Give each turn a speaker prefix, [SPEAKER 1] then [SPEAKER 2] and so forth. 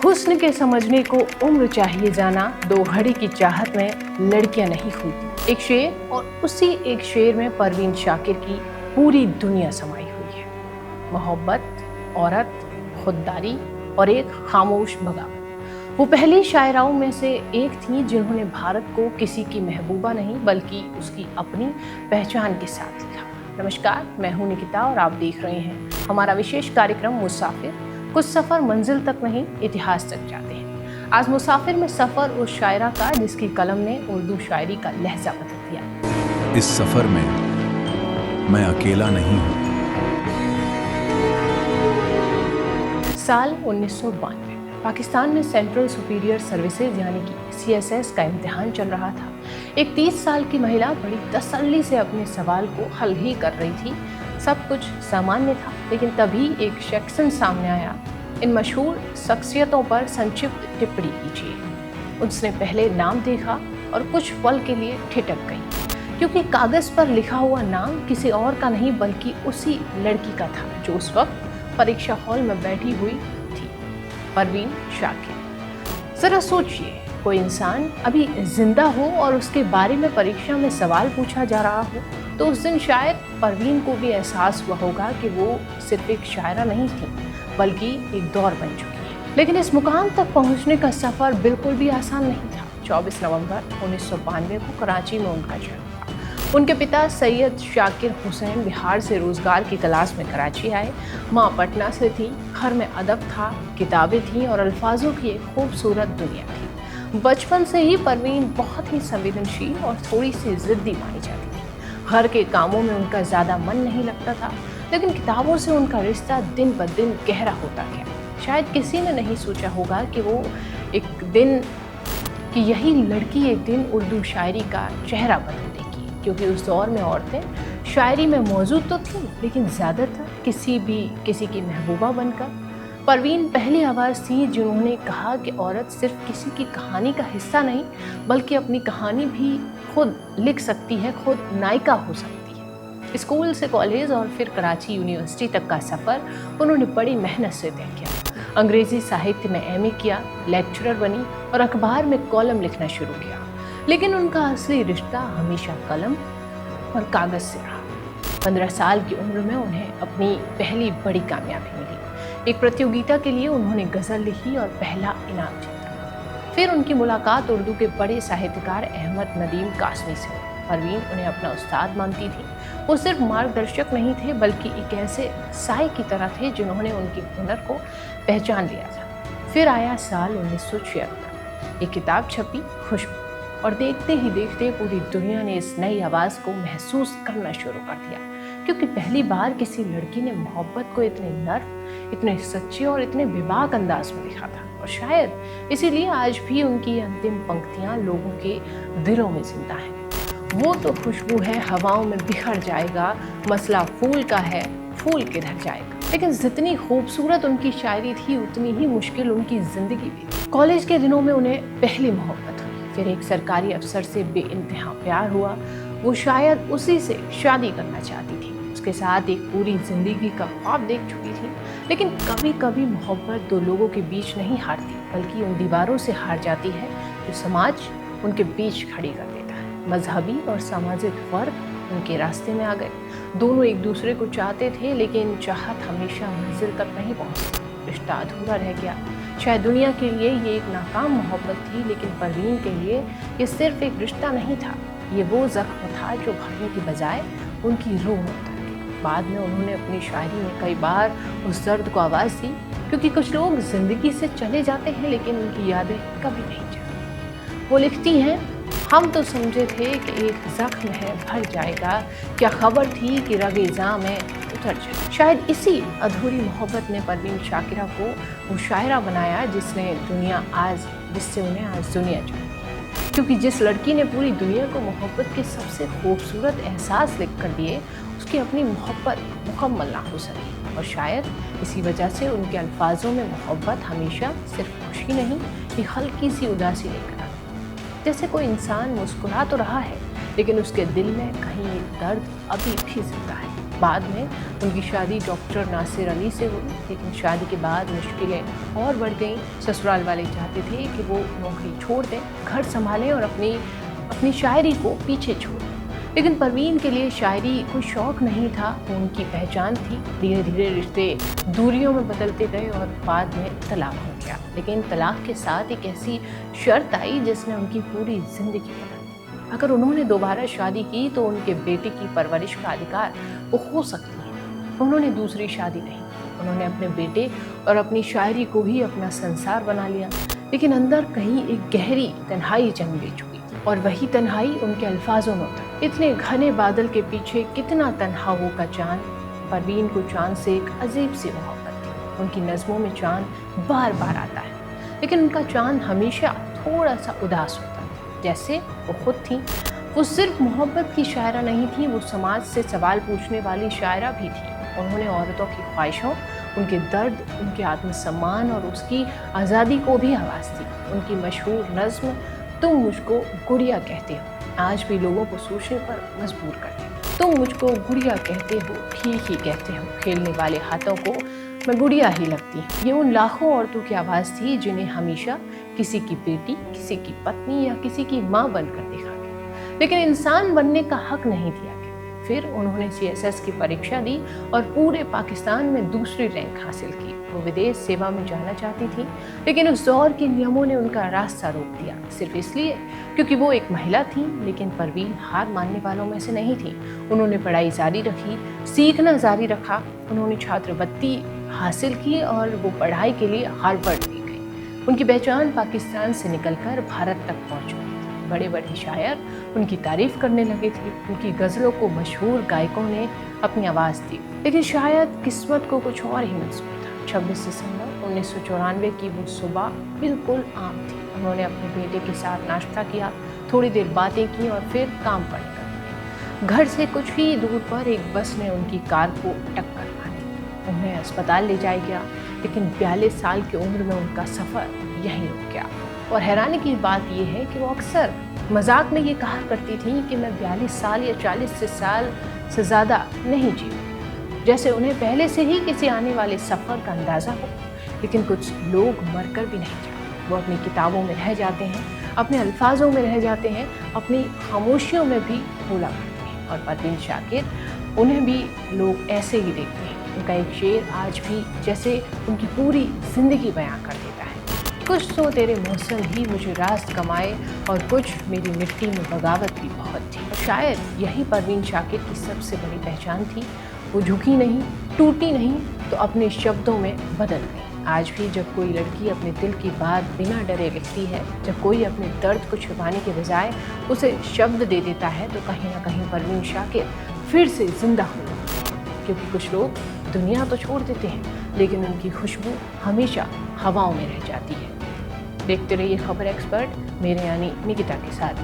[SPEAKER 1] हुस्न के समझने को उम्र चाहिए जाना, दो घड़ी की चाहत में लड़कियां नहीं खुलती। एक शेर और उसी एक शेर में परवीन शाकिर की पूरी दुनिया समाई हुई है। मोहब्बत, औरत, खुददारी और एक खामोश बगावत। वो पहली शायराओं में से एक थी जिन्होंने भारत को किसी की महबूबा नहीं बल्कि उसकी अपनी पहचान के साथ लिखा। नमस्कार, मैं हूं निकिता और आप देख रहे हैं हमारा विशेष कार्यक्रम मुसाफिर। कुछ सफर मंजिल तक नहीं, इतिहास तक जाते हैं। आज मुसाफिर में सफर उस शायरा का जिसकी कलम ने उर्दू शायरी का लहजा बदल दिया।
[SPEAKER 2] इस सफर में मैं अकेला नहीं हूं।
[SPEAKER 1] साल 1992 पाकिस्तान में सेंट्रल सुपीरियर सर्विसेज यानी कि CSS का इम्तिहान चल रहा था। एक 30 साल की महिला बड़ी तसल्ली से अपने सवाल को हल ही कर रही थी। सब कुछ सामान्य था, लेकिन तभी एक सेक्शन सामने आया। इन मशहूर शख्सियतों पर संक्षिप्त टिप्पणी कीजिए। उसने पहले नाम देखा और कुछ पल के लिए ठिठक गई, क्योंकि कागज पर लिखा हुआ नाम किसी और का नहीं बल्कि उसी लड़की का था जो उस वक्त परीक्षा हॉल में बैठी हुई थी, परवीन शाकिर। जरा सोचिए, कोई इंसान अभी जिंदा हो और उसके बारे में परीक्षा में सवाल पूछा जा रहा हो, तो उस दिन शायद परवीन को भी एहसास हुआ होगा कि वो सिर्फ एक शायरा नहीं थी बल्कि एक दौर बन चुकी है। लेकिन इस मुकाम तक पहुंचने का सफर बिल्कुल भी आसान नहीं था। 24 नवंबर 1992 को कराची में उनका जन्म हुआ। उनके पिता सैयद शाकिर हुसैन बिहार से रोजगार की तलाश में कराची आए। माँ पटना से थी। घर में अदब था, किताबें थीं और अल्फाजों की एक खूबसूरत दुनिया थी। बचपन से ही परवीन बहुत ही संवेदनशील और थोड़ी सी जिद्दी मानी जाती थी। घर के कामों में उनका ज़्यादा मन नहीं लगता था, लेकिन किताबों से उनका रिश्ता दिन ब दिन गहरा होता गया। शायद किसी ने नहीं सोचा होगा कि यही लड़की एक दिन उर्दू शायरी का चेहरा बदल देगी, क्योंकि उस दौर में औरतें शायरी में मौजूद तो थीं, लेकिन ज़्यादातर किसी की महबूबा बनकर। परवीन पहली आवाज़ थी जिन्होंने कहा कि औरत सिर्फ किसी की कहानी का हिस्सा नहीं बल्कि अपनी कहानी भी खुद लिख सकती है, खुद नायिका हो सकती है। स्कूल से कॉलेज और फिर कराची यूनिवर्सिटी तक का सफ़र उन्होंने बड़ी मेहनत से तय किया। अंग्रेज़ी साहित्य में MA किया, लेक्चरर बनी और अखबार में कॉलम लिखना शुरू किया। लेकिन उनका असली रिश्ता हमेशा कलम और कागज़ से रहा। 15 साल की उम्र में उन्हें अपनी पहली बड़ी कामयाबी मिली। एक प्रतियोगिता के लिए उन्होंने गज़ल लिखी और पहला इनाम जीता। फिर उनकी मुलाकात उर्दू के बड़े साहित्यकार अहमद नदीम कासमी से हुई। परवीन उन्हें अपना उस्ताद मानती थी। वो सिर्फ मार्गदर्शक नहीं थे बल्कि एक ऐसे साए की तरह थे जिन्होंने उनके हुनर को पहचान लिया था। फिर आया साल 1976। एक किताब छपी, खुशबू, और देखते ही देखते पूरी दुनिया ने इस नई आवाज़ को महसूस करना शुरू कर दिया, क्योंकि पहली बार किसी लड़की ने मोहब्बत को इतने नर्म, इतने सच्चे और इतने बेबाक अंदाज में लिखा था। और शायद इसीलिए आज भी उनकी अंतिम पंक्तियां लोगों के दिलों में जिंदा हैं। वो तो खुशबू है, हवाओं में बिखर जाएगा, मसला फूल का है, फूल किधर जाएगा। लेकिन जितनी खूबसूरत उनकी शायरी थी उतनी ही मुश्किल उनकी जिंदगी भी थी। कॉलेज के दिनों में उन्हें पहली मोहब्बत हुई, फिर एक सरकारी अफसर से बेइंतहा प्यार हुआ। वो शायद उसी से शादी करना चाहती थी, उसके साथ एक पूरी जिंदगी का ख्वाब देख चुकी थी। लेकिन कभी कभी मोहब्बत दो लोगों के बीच नहीं हारती बल्कि उन दीवारों से हार जाती है जो समाज उनके बीच खड़ी कर देता है। मजहबी और सामाजिक फर्क उनके रास्ते में आ गए। दोनों एक दूसरे को चाहते थे, लेकिन चाहत हमेशा मंजिल तक नहीं पहुंचती। रिश्ता अधूरा रह गया। शायद दुनिया के लिए ये एक नाकाम मोहब्बत थी, लेकिन परवीन के लिए ये सिर्फ एक रिश्ता नहीं था, ये वो जख्म था जो भरने की बजाय उनकी रूह में उतर गया। बाद में उन्होंने अपनी शायरी में कई बार उस दर्द को आवाज़ दी, क्योंकि कुछ लोग जिंदगी से चले जाते हैं लेकिन उनकी यादें कभी नहीं जाती। वो लिखती हैं, हम तो समझे थे कि एक जख्म है भर जाएगा, क्या खबर थी कि रगे जां में उतर जाए। शायद इसी अधूरी मोहब्बत ने परवीन शाकिरा को वो शायरा बनाया जिससे उन्हें आज दुनिया जानती। क्योंकि जिस लड़की ने पूरी दुनिया को मोहब्बत के सबसे खूबसूरत एहसास लिख कर दिए, उसकी अपनी मोहब्बत मुकम्मल ना हो सकी। और शायद इसी वजह से उनके अल्फाजों में मोहब्बत हमेशा सिर्फ खुशी नहीं, एक हल्की सी उदासी लेकर आती। जैसे कोई इंसान मुस्कुरा तो रहा है, लेकिन उसके दिल में कहीं एक दर्द अभी भी जिंदा है। बाद में उनकी शादी डॉक्टर नासिर अली से हुई, लेकिन शादी के बाद मुश्किलें और बढ़ गईं। ससुराल वाले चाहते थे कि वो नौकरी छोड़ दें, घर संभालें और अपनी शायरी को पीछे छोड़ दें। लेकिन परवीन के लिए शायरी कोई शौक़ नहीं था, वो उनकी पहचान थी। धीरे धीरे रिश्ते दूरियों में बदलते गए और बाद में तलाक हो गया। लेकिन तलाक के साथ एक ऐसी शर्त आई जिसने उनकी पूरी ज़िंदगी बदल दी। अगर उन्होंने दोबारा शादी की तो उनके बेटे की परवरिश का अधिकार वो हो सकती है। उन्होंने दूसरी शादी नहीं की, उन्होंने अपने बेटे और अपनी शायरी को ही अपना संसार बना लिया। लेकिन अंदर कहीं एक गहरी तन्हाई जन्म ले चुकी थी, और वही तन्हाई उनके अल्फाजों में उतरी। इतने घने बादल के पीछे कितना तन्हा होगा चांद। परवीन को चांद से एक अजीब सी मोहब्बत थी। उनकी नज़मों में चांद बार बार आता है, लेकिन उनका चांद हमेशा थोड़ा सा उदास होता था, जैसे वो खुद थी। वो सिर्फ मोहब्बत की शायरा नहीं थी, वो समाज से सवाल पूछने वाली शायरा भी थी। उन्होंने औरतों की ख्वाहिशों, उनके दर्द, उनके आत्मसम्मान और उसकी आज़ादी को भी आवाज़ दी। उनकी मशहूर नज़्म तुम मुझको गुड़िया कहते हो आज भी लोगों को सोचने पर मजबूर करती है। तुम मुझको गुड़िया कहते हो, ठीक ही कहते हो, खेलने वाले हाथों को मैं गुड़िया ही लगती। ये उन लाखों औरतों की आवाज़ थी जिन्हें हमेशा किसी की बेटी, किसी की पत्नी या किसी की माँ बनकर देखा गया, लेकिन इंसान बनने का हक नहीं दिया गया। फिर उन्होंने CSS की परीक्षा दी और पूरे पाकिस्तान में दूसरी रैंक हासिल की। वो विदेश सेवा में जाना चाहती थी, लेकिन उस दौर के नियमों ने उनका रास्ता रोक दिया, सिर्फ इसलिए क्योंकि वो एक महिला थी। लेकिन परवीन हार मानने वालों में से नहीं थी। उन्होंने पढ़ाई जारी रखी, सीखना जारी रखा। उन्होंने छात्रवृत्ति हासिल की और वो पढ़ाई के लिए हार्वर्ड भी गई। उनकी पहचान पाकिस्तान से निकलकर भारत तक पहुंच गई। बड़े बड़े शायर उनकी तारीफ करने लगे थे। उनकी गज़लों को मशहूर गायकों ने अपनी आवाज़ दी, लेकिन शायद किस्मत को कुछ और ही मंजूर था। 26 दिसंबर 1994 की वो सुबह बिल्कुल आम थी। उन्होंने अपने बेटे के साथ नाश्ता किया, थोड़ी देर बातें की और फिर काम पर निकल गए। घर से कुछ ही दूर पर एक बस ने उनकी कार को टक्कर मारी। उन्हें अस्पताल ले जाया गया, लेकिन 42 साल की उम्र में उनका सफ़र यहीं रुक गया। और हैरानी की बात यह है कि वो अक्सर मजाक में ये कहा करती थी कि मैं 42 साल या 40 साल से ज़्यादा नहीं जी, जैसे उन्हें पहले से ही किसी आने वाले सफ़र का अंदाज़ा हो। लेकिन कुछ लोग मरकर भी नहीं जाते, वो अपनी किताबों में रह जाते हैं, अपने अल्फाजों में रह जाते हैं, अपनी खामोशियों में भी बोला करते हैं। और परवीन शाकिर, उन्हें भी लोग ऐसे ही देखते हैं। उनका एक शेर आज भी जैसे उनकी पूरी ज़िंदगी बयां कर देता है। कुछ तो तेरे मौसम ही मुझे रास्त कमाए और कुछ मेरी मिट्टी में बगावत भी बहुत थी। और शायद यही परवीन शाकिर की सबसे बड़ी पहचान थी। वो झुकी नहीं, टूटी नहीं, तो अपने शब्दों में बदल गई। आज भी जब कोई लड़की अपने दिल की बात बिना डरे लिखती है, जब कोई अपने दर्द को छुपाने के बजाय उसे शब्द दे देता है, तो कहीं ना कहीं परवीन शाकिर फिर से जिंदा हो जाती है। क्योंकि कुछ लोग दुनिया तो छोड़ देते हैं, लेकिन उनकी खुशबू हमेशा हवाओं में रह जाती है। देखते रहिए खबर एक्सपर्ट, मेरे यानी निकिता के साथ।